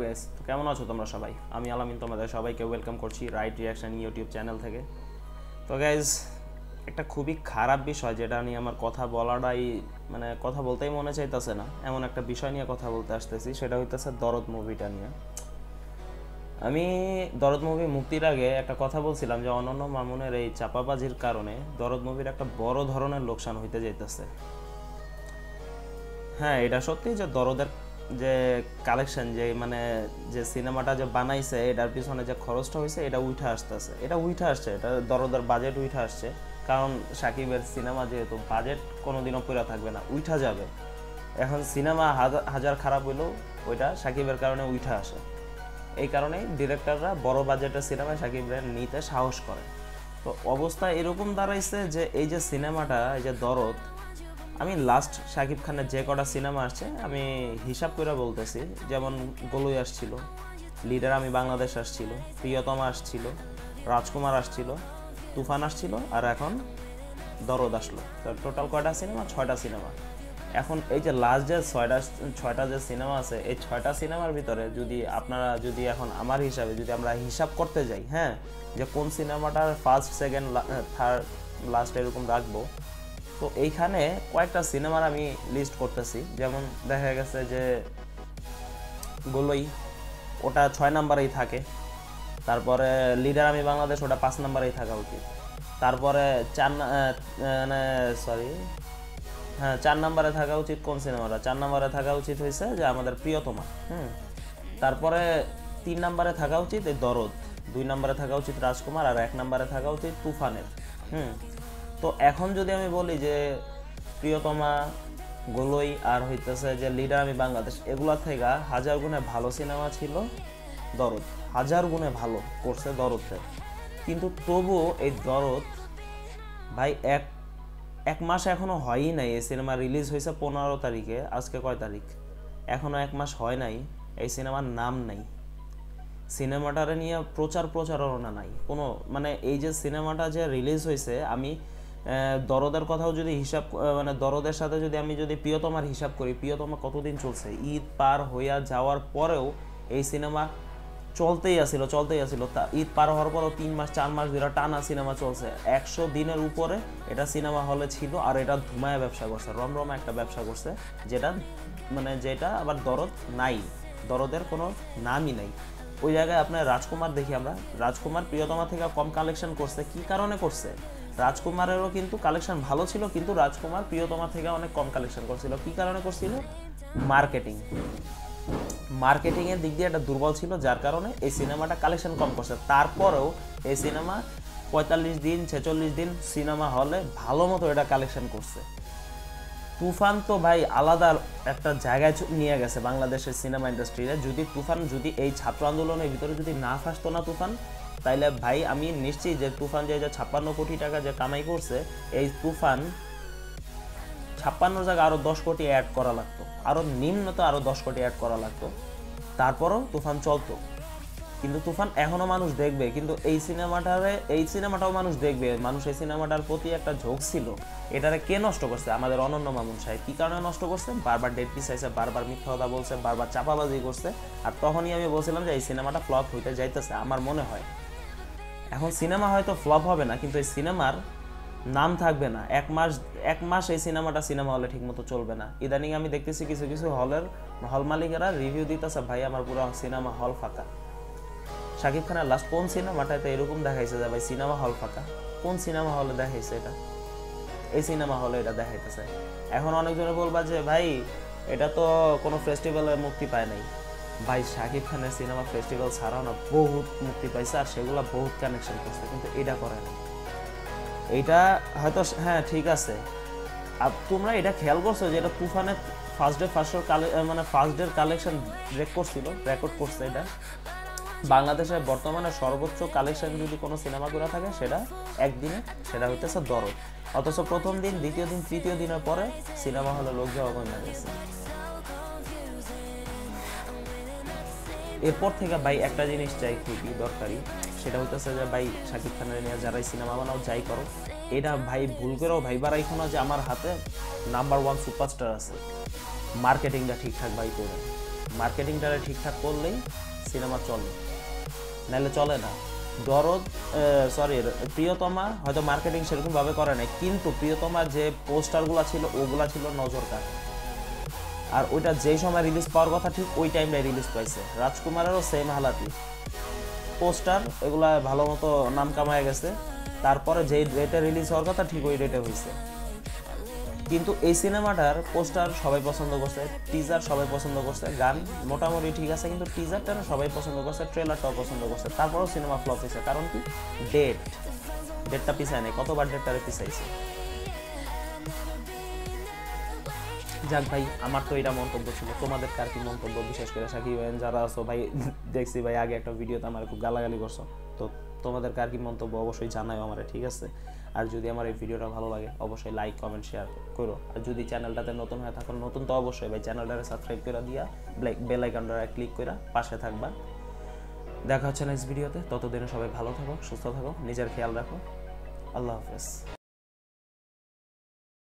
Guys, তো কেমন আছো তোমরা সবাই? আমি আলামিন তোমাদের সবাইকে ওয়েলকাম করছি রাইট রিয়াকশন ইউটিউব চ্যানেল থেকে। তো গাইস, একটা খুবই খারাপ বিষয় যেটা নিয়ে আমার কথা বলাটাই কথা বলতেই মনে চাইতেছে না, এমন একটা বিষয় নিয়ে কথা বলতে আসতেছি, সেটা হইতেছে দরদ মুভিটা নিয়ে। আমি দরদ মুভি মুক্তির আগে একটা কথা বলছিলাম যে অনন্য মামুনের এই চাপাবাজির কারণে দরদ মুভির একটা বড় ধরনের লোকসান হইতে যাইতেছে। হ্যাঁ, এটা সত্যি যে দরদের যে কালেকশন যে সিনেমাটা যে বানাইছে এটার পিছনে যে খরচটা হয়েছে এটা উঠে আসছে, এটা দরদের বাজেট উঠে আসছে। কারণ সাকিবের সিনেমা যেহেতু বাজেট কোনোদিনও পুরা থাকবে না, উঠা যাবে। এখন সিনেমা হাজার খারাপ হইলেও ওইটা সাকিবের কারণে উঠে আসে। এই কারণেই ডিরেক্টররা বড় বাজেটের সিনেমায় সাকিবের নিতে সাহস করে। তো অবস্থা এরকম দাঁড়াইছে যে এই যে সিনেমাটা, এই যে দরদ, আমি লাস্ট শাকিব খানের যে কটা সিনেমা আসছে আমি হিসাব করে বলতেছি, যেমন গোলুই আসছিল, লিডার আমি বাংলাদেশ আসছিল, প্রিয়তমা আসছিল, রাজকুমার আসছিল, তুফান আসছিল, আর এখন দরদ আসলো। তো টোটাল কয়টা সিনেমা? 6টা সিনেমা। এখন এই যে লাস্ট যে ছয়টা যে সিনেমা আছে, এই 6টা সিনেমার ভিতরে আপনারা এখন আমার হিসাবে আমরা হিসাব করতে যাই, হ্যাঁ, যে কোন সিনেমাটার ফার্স্ট, সেকেন্ড, থার্ড, লাস্ট এরকম রাখবো, তো এইখানে কয়েকটা সিনেমার আমি লিস্ট করতেছি। যেমন দেখা গেছে যে গোলই, ওটা 6 নম্বরেই থাকে। তারপরে লিডার আমি বাংলাদেশ, ওটা 5 নম্বরেই থাকা উচিত। তারপরে 4 নম্বরে থাকা উচিত কোন সিনেমাটা? 4 নম্বরে থাকা উচিত হয়েছে যে আমাদের প্রিয়তমা। তারপরে 3 নম্বরে থাকা উচিত এই দরদ, 2 নম্বরে থাকা উচিত রাজকুমার, আর 1 নম্বরে থাকা উচিত তুফানের। তো এখন যদি আমি বলি যে প্রিয়তমা, গোলই আর হইতেছে যে লিডার আমি বাংলাদেশ, এগুলা থেকে হাজার গুণে ভালো সিনেমা ছিল দরদ, হাজার গুণে ভালো করছে দরদে। কিন্তু তবুও এই দরদ ভাই এক মাস এখনো হয়ই নাই। এই সিনেমা রিলিজ হয়েছে 15 তারিখে, আজকে কয় তারিখ? এখনো 1 মাস হয় নাই, এই সিনেমার নাম নাই, সিনেমাটারে নিয়ে প্রচারণা নাই কোনো। এই যে সিনেমাটা যে রিলিজ হয়েছে, আমি দরদের কথাও যদি হিসাব দরদের সাথে আমি যদি প্রিয়তমার হিসাব করি, প্রিয়তমা কতদিন চলছে? ঈদ পার হইয়া যাওয়ার পরেও এই সিনেমা চলতেই আসিল। ঈদ পার হওয়ার পরেও 3 মাস 4 মাস ধরে টানা সিনেমা চলছে, 100 দিনের উপরে এটা সিনেমা হলে ছিল। আর এটা ধুমায়া ব্যবসা করছে, রমরমা একটা ব্যবসা করছে, যেটা আবার দরদ নাই, দরদের কোনো নামই নাই। ওই জায়গায় আপনার রাজকুমার দেখি আমরা, রাজকুমার প্রিয়তমা থেকে কম কালেকশন করছে। কি কারণে করছে? রাজকুমারেরও কিন্তু কালেকশন ভালো ছিল, কিন্তু রাজকুমার প্রিয়তমা থেকে অনেক কম কালেকশন করছিল। কি কারণে করছিল? মার্কেটিংয়ের দিক দিয়ে একটা দুর্বল ছিল, যার কারণে এই সিনেমাটা কালেকশন কম করছে। তারপরেও এই সিনেমা 45 দিন 46 দিন সিনেমা হলে ভালো মতো এটা কালেকশন করছে। তুফান তো ভাই আলাদা একটা জায়গায় নিয়ে গেছে বাংলাদেশের সিনেমা ইন্ডাস্ট্রিতে। যদি এই ছাত্র আন্দোলনের ভিতরে যদি না ফাসতো না তুফান, তাইলে ভাই আমি নিশ্চিত যে তুফান যে 56 কোটি টাকা যে কামাই করছে, এই তুফান 56 জায়গায় আরও 10 কোটি অ্যাড করা লাগতো, আরও নিম্নত আরও 10 কোটি অ্যাড করা লাগতো, তারপরও তুফান চলতো। কিন্তু তুফান এখনও মানুষ দেখবে, কিন্তু এই সিনেমাটাও মানুষ দেখবে। মানুষ এই সিনেমাটার প্রতি একটা ঝোঁক ছিল। এটারে কে নষ্ট করছে? আমাদের অনন্য মামুন সাহেব। কী কারণে নষ্ট করছে? বারবার ডেট পিছাইছে, বারবার মিথ্যা কথা বলছে, বারবার চাপাবাজি করছে। আর তখনই আমি বলছিলাম যে এই সিনেমাটা ফ্লপ হইতে যাইতেছে আমার মনে হয়। এখন সিনেমা হয়তো ফ্লপ হবে না, কিন্তু এই সিনেমার নাম থাকবে না। এক মাস এই সিনেমা হলে ঠিক মতো চলবে না। ইদানিং আমি দেখতেছি কিছু হল মালিকেরা রিভিউ দিতেছে, ভাই আমার পুরো সিনেমা হল ফাঁকা। শাকিব খানের লাস্ট কোন সিনেমাটাতে এরকম দেখাইছে যে ভাই সিনেমা হল ফাঁকা? কোন সিনেমা হলে দেখাইছে এটা? এই সিনেমা হলে এটা দেখাইতেছে। এখন অনেকজনে বলবা যে ভাই এটা তো কোনো ফেস্টিভ্যালে মুক্তি পায় নাই। ভাই শাকিব খানের সিনেমা ফেস্টিভ্যাল ছাড়াও না বহুত মুক্তি পাইছে, আর সেগুলো বহুত কানেকশন করছে, কিন্তু এটা করে নাই। এইটা হয়তো হ্যাঁ ঠিক আছে। আর তোমরা এটা খেয়াল করছো যে এটা তুফানের ফার্স্ট ডের কালেকশন রেকর্ড করছে। এটা বাংলাদেশের বর্তমানে সর্বোচ্চ কালেকশন যদি কোনো সিনেমা করে থাকে সেটা একদিনে, সেটা হইতেছে দরদ। অথচ প্রথম দিন, দ্বিতীয় দিন, তৃতীয় দিনের পরে সিনেমা হলে লোক যাওয়া কমে গেছে। এরপর থেকে ভাই একটা জিনিস চাই খুবই দরকারি, সেটা হইতেছে যে ভাই শাকিব খানের নিয়ে যারাই সিনেমা বানাও যাই করো, এটা ভাই ভুল করেও ভাইবার এখনো যে আমার হাতে নাম্বার 1 সুপারস্টার আছে, মার্কেটিংটা ঠিকঠাক ভাই করে। মার্কেটিংটা ঠিকঠাক করলেই সিনেমা চলে, নাহলে চলে না। দরদ প্রিয়তমা হয়তো মার্কেটিং সেরকমভাবে করে নাই, কিন্তু প্রিয়তমার যে পোস্টারগুলো ছিল ওগুলা ছিল নজর কাড়ে। আর ওইটা যেই সময় রিলিজ পাওয়ার কথা ঠিক ওই টাইমটাই রিলিজ পাইছে। রাজকুমারেরও সেম হালাতি, পোস্টার এগুলা ভালো মতো নাম কামায় গেছে, তারপরে যেই রেটে রিলিজ হওয়ার কথা ঠিক ওই রেটে হয়েছে। কিন্তু এই সিনেমাটার পোস্টার সবাই পছন্দ করছে, টিজার সবাই পছন্দ করছে, গান মোটামুটি ঠিক আছে, কিন্তু টিজারটা সবাই পছন্দ করছে, ট্রেলারটাও পছন্দ করছে, তারপরেও সিনেমা ফ্লপ হয়েছে। কারণ কি? ডেটটা পিছায় নেই, কতবার ডেটটারে পিছাইছে। যাক ভাই, আমার তো এটা মন্তব্য ছিল, তোমাদের কার কি মন্তব্য? বিশেষ করে সাকিব ভাই যারা আছো ভাই, দেখছি ভাই আগে একটা ভিডিওতে আমার খুব গালাগালি করছো, তো তোমাদের কার কি মন্তব্য অবশ্যই জানাও আমারে, ঠিক আছে? আর যদি আমার এই ভিডিওটা ভালো লাগে অবশ্যই লাইক কমেন্ট শেয়ার করো। আর যদি চ্যানেলটাতে নতুন হয়ে থাকো, নতুন তো অবশ্যই ভাই চ্যানেলটারে সাবস্ক্রাইব করে দিয়া বেল আইকনটা ক্লিক করে পাশে থাকবা। দেখা হচ্ছে নেক্সট ভিডিওতে, ততদিনে সবাই ভালো থাকো, সুস্থ থাকো, নিজের খেয়াল রাখো। আল্লাহ হাফেজ।